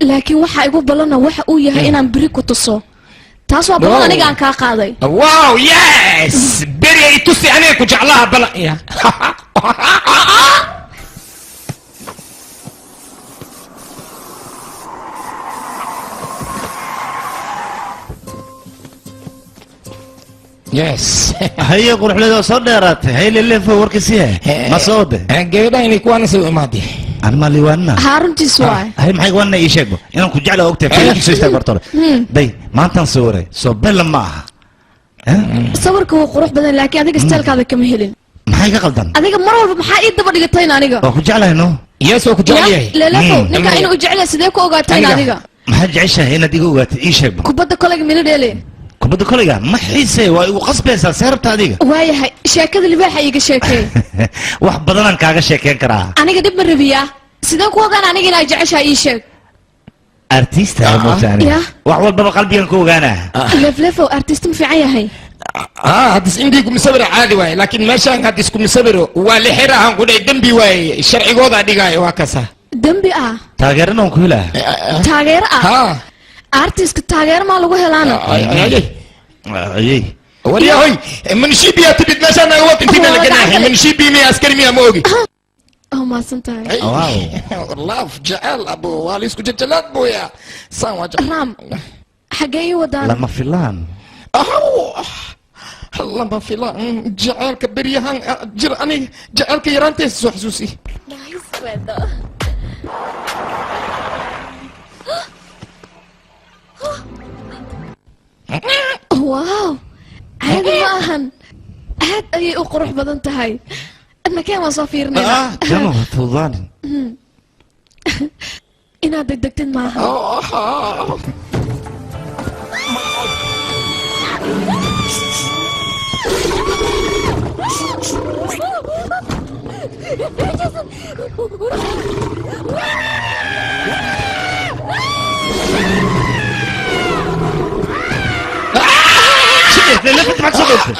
لكن waxa igu balana waxa uu yahay inaan biri ku tuso taas waa balan aniga aan ka qaaday wow yes biri ay tusi aniga ku jeclaha balan ya yes هيا قرح لي صار ديرات هي اللي في وركسيه ما صوده gabadha inay ku aan soo imaadey أنا مالي وانا هارنتيس waay هي maxay وانا ii sheego inaan ku jeclahay waqti fiican soo bartore day maantan sawirey soo bel ma aha sawirku waa qurux badan laakiin adiga stylkaada kama helin maxay ka qaldan adiga mar walba maxaa ii daba dhigatay aniga waa ku jeclahay no yes oo ku jeclahay leelafo ninka inuu jeclahay sidee ku ogaatay adiga maxaa jeceshahay inaad iga ogaatay ii sheeg kubadda kolayga mila dheele kubadda kolayga ma xiisay waa igu qasbaysaa seerabta adiga waayahay sheekada libaaxa iga sheekay wax badan aan kaaga sheekeen karaa aniga dib ma rabiyaa sidee ku ogaan aniga inay jeceshahay ii sheeg artista mootani wax walba qalbigan ku ogaana leflefo artist ma fiican yahay hadis indigu misabir caadi waay laakiin meeshaan hadis ku misabiro waa la xirahan ku dhay dambi waay sharcigooda dhigay waa kasa dambi taageerana ku helaa taageer artist taageer ma lagu helaana ayay waliyahay man shibiya tibid meeshaan naga waqti inta la ganahay man shibi mi askari mi amoogi ما سنتاي واو والله جعل ابو والي اسكو جلاد بويا سان وجه رام حقي ودان لما فلان لما فلان جعل كبريهان جر اني جعل كيرانتي حسوسي نايس ويدا واو هذا maahan aad ayay u qurux badan tahay أنا كم أصافيرنا كم فضان إن هذا دكتور معها لفت معك صوتك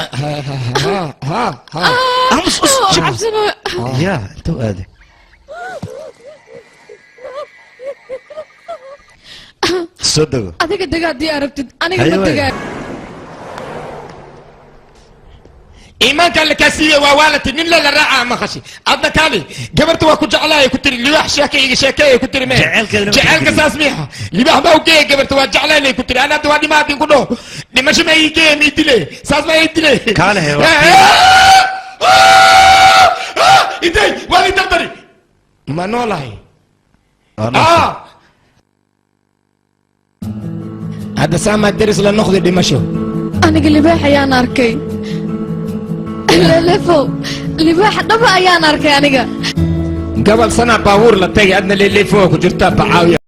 يا انتو هذا صدق هذيك الدقات دي عرفت انا قبل الدقات إيمان كان لكاسية ووالتي من لا راعة ما خشي أبدا كالي قبرت وكنت على كنت اللي واحد شاكي كنت رمي جعل قصاص ميها اللي واحد ما وكي قبرت وجعل لي كنت أنا دوادي ما أبين كله لما شو ما يجي ميتلي ساس ما يتلي كاله هو إنتي والي تقدري ما نولاي هذا سامع الدرس لنأخذ دمشق أنا قلبي حيان أركي لفو libaax dhaba ayaan arkay aniga قبل سنة باور لتاي أدنى اللي فوق وجرتها بعاوية